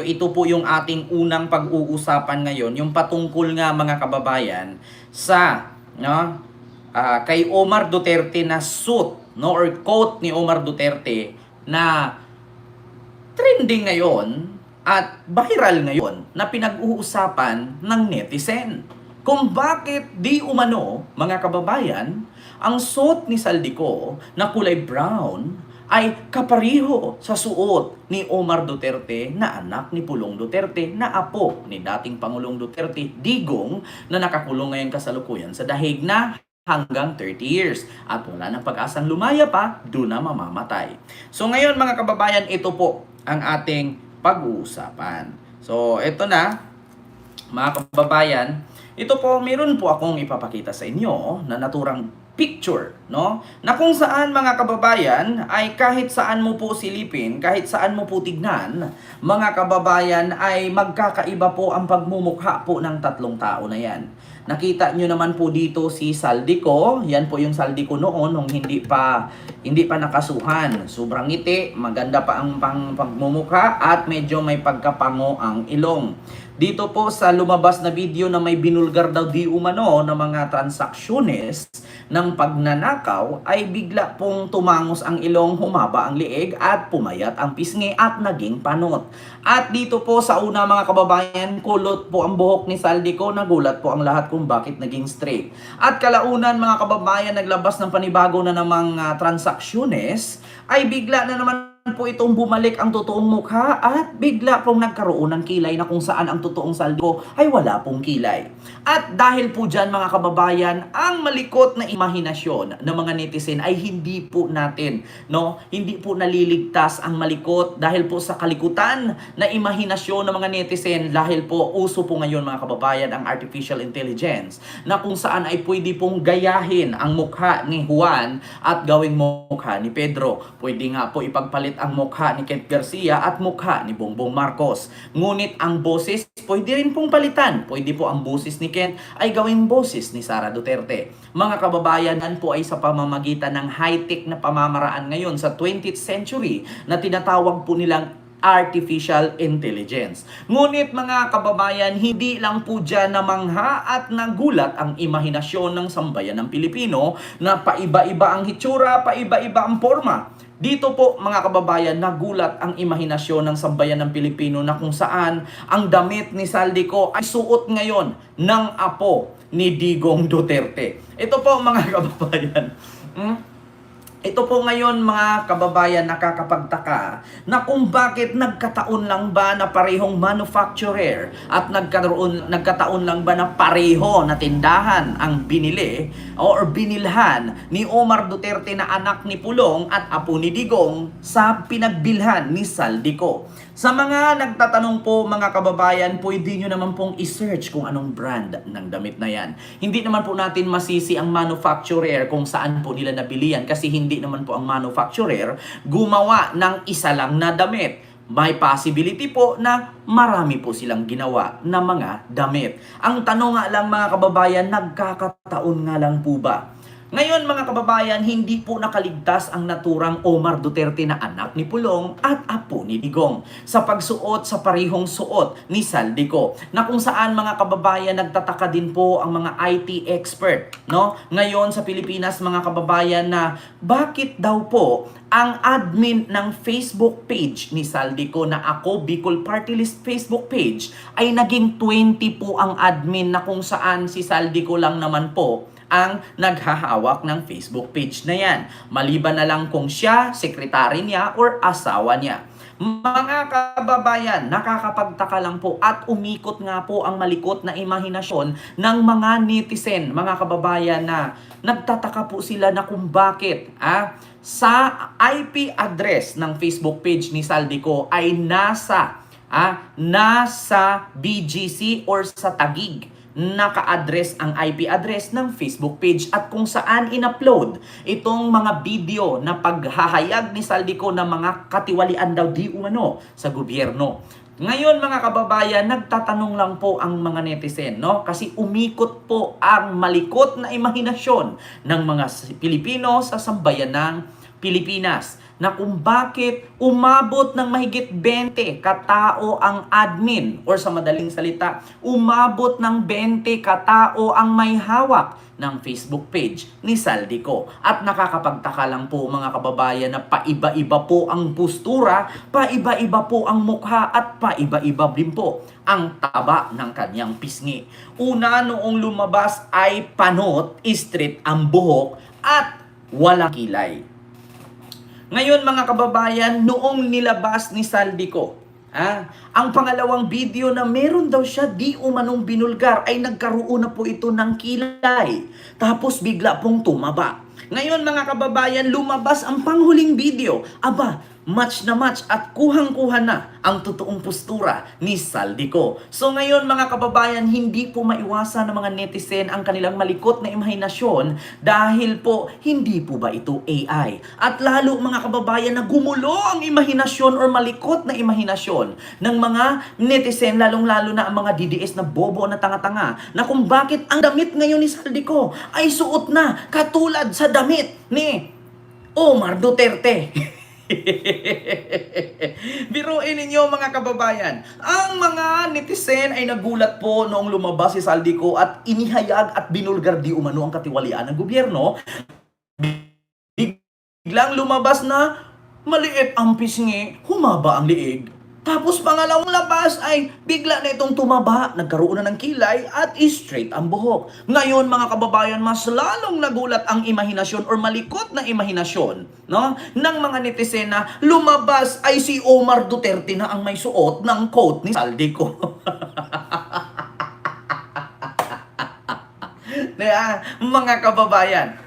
ito po yung ating unang pag-uusapan ngayon, yung patungkol nga mga kababayan sa kay Omar Duterte na suit or quote ni Omar Duterte na trending ngayon at viral ngayon na pinag-uusapan ng netizen. Kung bakit di umano, mga kababayan, ang suot ni Saldico na kulay brown ay kapariho sa suot ni Omar Duterte na anak ni Pulong Duterte na apo ni dating Pangulong Duterte, Digong, na nakakulong ngayon kasalukuyan sa dahig na hanggang 30 years at wala nang pag-asang lumaya pa, doon na mamamatay. So ngayon mga kababayan, ito po ang ating pag-uusapan. So ito na mga kababayan, ito po meron po akong ipapakita sa inyo na naturang picture, no? Na kung saan mga kababayan ay kahit saan mo po silipin, kahit saan mo po tignan, mga kababayan ay magkakaiba po ang pagmumukha po ng tatlong tao na yan. Nakita nyo naman po dito si Saldico, yan po yung Saldico noon nung hindi pa nakasuhan. Sobrang ngiti, maganda pa ang pagmumukha at medyo may pagkapango ang ilong. Dito po sa lumabas na video na may binulgar daw di umano ng mga transaksyones ng pagnanakaw ay bigla pong tumangos ang ilong, humaba ang liig at pumayat ang pisngi at naging panot. At dito po sa una mga kababayan, kulot po ang buhok ni Saldico, nagulat po ang lahat kung bakit naging straight. At kalaunan mga kababayan, naglabas ng panibago na namang transaksyones ay bigla na naman po itong bumalik ang totoong mukha at bigla pong nagkaroon ng kilay na kung saan ang totoong Saldico ay wala pong kilay. At dahil po dyan mga kababayan, ang malikot na imahinasyon ng mga netizen ay hindi po natin, hindi po naliligtas ang malikot dahil po sa kalikutan na imahinasyon ng mga netizen dahil po uso po ngayon mga kababayan ang artificial intelligence na kung saan ay pwede pong gayahin ang mukha ni Juan at gawing mukha ni Pedro. Pwede nga po ipagpalit ang mukha ni Kent Garcia at mukha ni Bongbong Marcos. Ngunit ang boses, pwede rin pong palitan. Pwede po ang boses ni Kent ay gawing boses ni Sara Duterte. Mga kababayan, yan po ay sa pamamagitan ng high-tech na pamamaraan ngayon sa 20th century na tinatawag po nilang artificial intelligence. Ngunit mga kababayan, hindi lang po dyan namangha at nagulat ang imahinasyon ng sambayan ng Pilipino na paiba-iba ang hitsura, paiba-iba ang forma. Dito po mga kababayan, nagulat ang imahinasyon ng sambayan ng Pilipino na kung saan ang damit ni Saldico ay suot ngayon ng apo ni Digong Duterte. Ito po mga kababayan. Ito po ngayon mga kababayan nakakapagtaka na kung bakit nagkataon lang ba na parehong manufacturer at nagkataon lang ba na pareho na tindahan ang binili or binilhan ni Omar Duterte na anak ni Pulong at apo ni Digong sa pinagbilhan ni Saldico. Sa mga nagtatanong po mga kababayan, pwede nyo naman pong i-search kung anong brand ng damit na yan. Hindi naman po natin masisi ang manufacturer kung saan po nila nabili yan kasi hindi naman po ang manufacturer gumawa ng isa lang na damit. May possibility po na marami po silang ginawa na mga damit. Ang tanong nga lang mga kababayan, nagkakataon nga lang po ba? Ngayon mga kababayan, hindi po nakaligtas ang naturang Omar Duterte na anak ni Pulong at apo ni Digong sa pagsuot sa parihong suot ni Saldico na kung saan mga kababayan nagtataka din po ang mga IT expert ngayon sa Pilipinas mga kababayan na bakit daw po ang admin ng Facebook page ni Saldico na Ako Bicol Party List Facebook page ay naging 20 po ang admin na kung saan si Saldico lang naman po ang naghahawak ng Facebook page na yan. Maliban na lang kung siya, sekretary niya, or asawa niya. Mga kababayan, nakakapagtaka lang po at umikot nga po ang malikot na imahinasyon ng mga netizen, mga kababayan na nagtataka po sila na kung bakit sa IP address ng Facebook page ni Saldico ay nasa BGC or sa Taguig naka-address ang IP address ng Facebook page at kung saan in-upload itong mga video na paghahayag ni Saldico ng mga katiwalian daw di umano sa gobyerno. Ngayon mga kababayan, nagtatanong lang po ang mga netizen, Kasi umikot po ang malikot na imahinasyon ng mga Pilipino sa sambayan ng Pilipinas. na kung bakit umabot ng mahigit 20 katao ang admin, or sa madaling salita, umabot ng 20 katao ang may hawak ng Facebook page ni Saldico. At nakakapagtaka lang po mga kababayan na paiba-iba po ang postura, paiba-iba po ang mukha, at paiba-iba din po ang taba ng kanyang pisngi. Una, noong lumabas ay panot, straight ang buhok, at walang kilay. Ngayon mga kababayan, noong nilabas ni Saldico, ang pangalawang video na meron daw siya di umanong binulgar, ay nagkaroon na po ito ng kilay. Tapos bigla pong tumaba. Ngayon mga kababayan, lumabas ang panghuling video. Aba, match na match at kuhang-kuha na ang totoong postura ni Saldico. So ngayon mga kababayan, hindi po maiwasan ng mga netizen ang kanilang malikot na imahinasyon dahil po hindi po ba ito AI. At lalo mga kababayan na gumulo ang imahinasyon or malikot na imahinasyon ng mga netizen, lalong-lalo na ang mga DDS na bobo na tanga-tanga, na kung bakit ang damit ngayon ni Saldico ay suot na katulad sa damit ni Omar Duterte. Biruin ninyo mga kababayan, ang mga netizen ay nagulat po noong lumabas si Saldico at inihayag at binulgar di umano ang katiwalian ng gobyerno. Biglang lumabas na maliit ang pisngi, humaba ang liig. Tapos pangalawang labas ay bigla na itong tumaba, nagkaroon na ng kilay at straight ang buhok. Ngayon mga kababayan, mas lalong nagulat ang imahinasyon or malikot na imahinasyon, no, ng mga netizen na lumabas ay si Omar Duterte na ang may suot ng coat ni Saldico. Mga kababayan,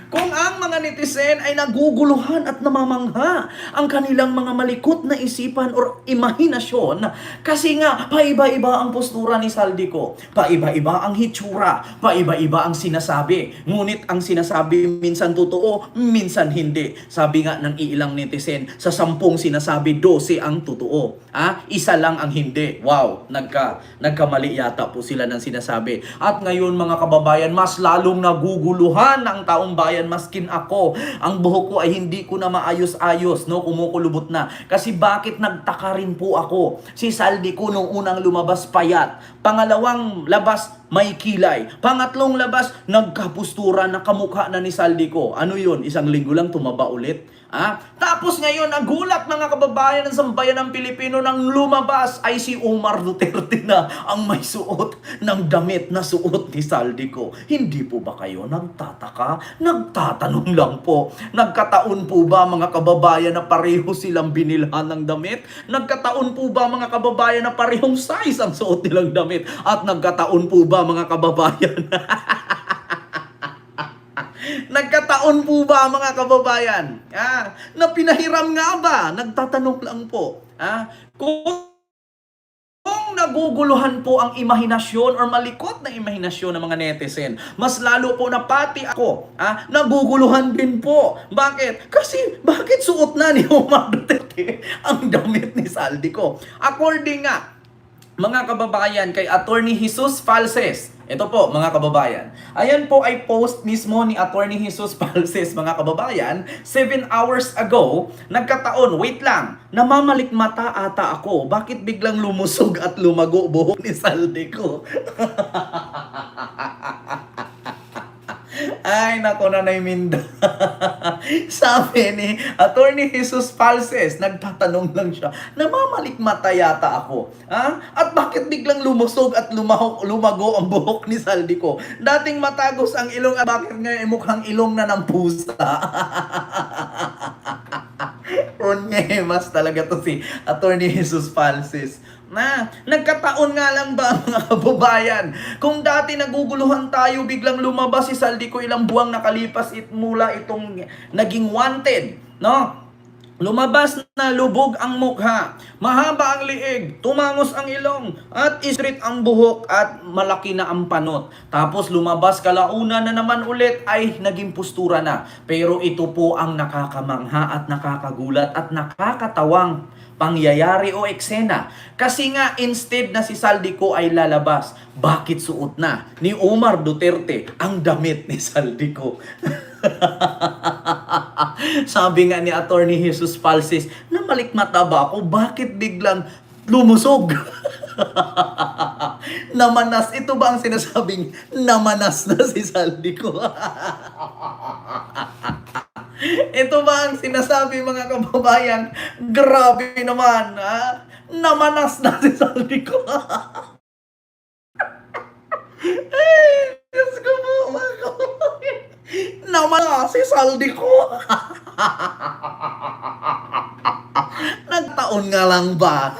kung ang mga netizen ay naguguluhan at namamangha ang kanilang mga malikot na isipan or imahinasyon kasi nga paiba-iba ang postura ni Saldico, paiba-iba ang hitsura, paiba-iba ang sinasabi, ngunit ang sinasabi minsan totoo, minsan hindi. Sabi nga ng ilang netizen, sa 10 sinasabi, 12 ang totoo, isa lang ang hindi. Wow, nagkamali yata po sila ng sinasabi. At ngayon mga kababayan, mas lalong naguguluhan ang taong bayan. Maskin ako, ang buhok ko ay hindi ko na maayos-ayos, no, kumukulubot na. Kasi bakit nagtaka rin po ako, si Saldico nung unang lumabas payat, pangalawang labas may kilay, pangatlong labas nagkapustura na kamukha na ni Saldico. Ano yun? Isang linggo lang tumaba ulit. Tapos ngayon, nagulat mga kababayan ng sambayan ng Pilipino nang lumabas ay si Omar Duterte na ang may suot ng damit na suot ni Saldico. Hindi po ba kayo nagtataka? Nagtatanong lang po. Nagkataon po ba mga kababayan na pareho silang binilhan ng damit? Nagkataon po ba mga kababayan na parehong size ang suot nilang damit? At nagkataon po ba mga kababayan nagkataon po ba mga kababayan na pinahiram nga ba? Nagtatanong lang po. Kung naguguluhan po ang imahinasyon or malikot na imahinasyon ng mga netizen, mas lalo po na pati ako, naguguluhan din po. Bakit? Kasi bakit suot na ni Omar Duterte ang damit ni Saldico? According nga, mga kababayan, kay Attorney Jesus Falses, ito po mga kababayan, ayan po ay post mismo ni Attorney Jesus Falses mga kababayan, 7 hours ago, nagkataon, wait lang, namamalikmata ata ako, bakit biglang lumusog at lumago buhok ni Saldico? Ay, nako Nanay Minda. Sabi ni Attorney Jesus Falses, nagtatanong lang siya, namamalikmata yata ako. At bakit biglang lumusog at lumago ang buhok ni Saldico? Dating matagos ang ilong at bakit ngayon mukhang ilong na ng pusa? Onyemas talaga to si Attorney Jesus Falses. Nagkataon nga lang ba mga kababayan? Kung dati naguguluhan tayo, biglang lumabas si Saldico ilang buwang nakalipas mula itong naging wanted, no? Lumabas na lubog ang mukha, mahaba ang liig, tumangos ang ilong, at straight ang buhok at malaki na ang panot. Tapos lumabas kalauna na naman ulit ay naging postura na. Pero ito po ang nakakamangha at nakakagulat at nakakatawang pangyayari o eksena. Kasi nga instead na si Saldico ay lalabas, bakit suot na ni Omar Duterte ang damit ni Saldico? Sabi nga ni Attorney Jesus Falsis, namalikmata ba ako? Bakit biglang lumusog? Namanas. Ito ba ang sinasabing namanas na si Saldico? Ito ba ang sinasabi, mga kababayan? Grabe naman, ha? Namanas na si Saldico. Ay, Diyos ko po, mga kababayan. Namanas si Saldico. Nagtaon nga lang ba?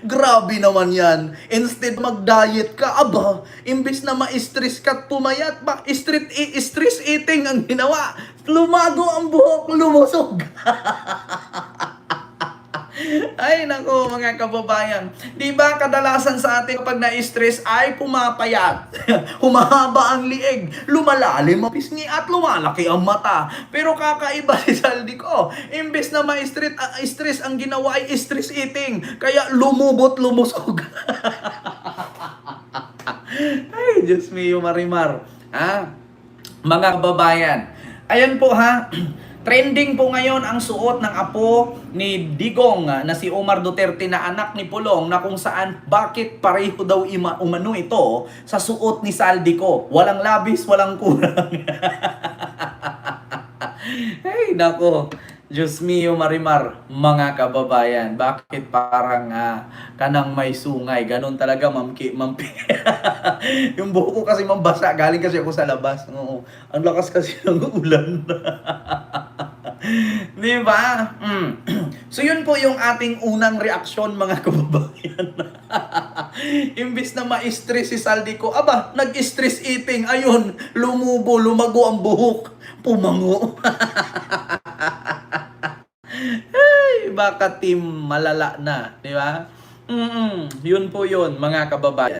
Grabe naman yan. Instead mag-diet ka, aba, imbis na ma-stress ka at pumayat, ba, stress eating ang ginawa. Lumago ang buhok, lumusog. Ay, nako, mga kababayan. Di ba kadalasan sa atin kapag na-stress ay pumapayat, humahaba ang liig, lumalalim ang pisngi at lumalaki ang mata. Pero kakaiba si Saldico. Imbes na stress ang ginawa ay stress eating. Kaya lumubot, lumusog. Ay, Diyos mio, Marimar. Ha? Mga kababayan. Ayan po, ha. Trending po ngayon ang suot ng apo ni Digong na si Omar Duterte na anak ni Pulong, na kung saan bakit pareho daw umano ito sa suot ni Saldico. Walang labis, walang kurang. Ay, nako. Diyos mio, Marimar, mga kababayan, bakit parang kanang may sungay? Ganon talaga, mampi. Yung buhok ko kasi mambasa, galing kasi ako sa labas. Oo. Ang lakas kasi ng ulan. Di ba? So yun po yung ating unang reaksyon, mga kababayan. Imbis na ma-stress si Saldico, aba, nag-stress eating. Ayun, lumago ang buhok. Pumango. Ay, baka team malala na, di ba? Yun po yun, mga kababayan.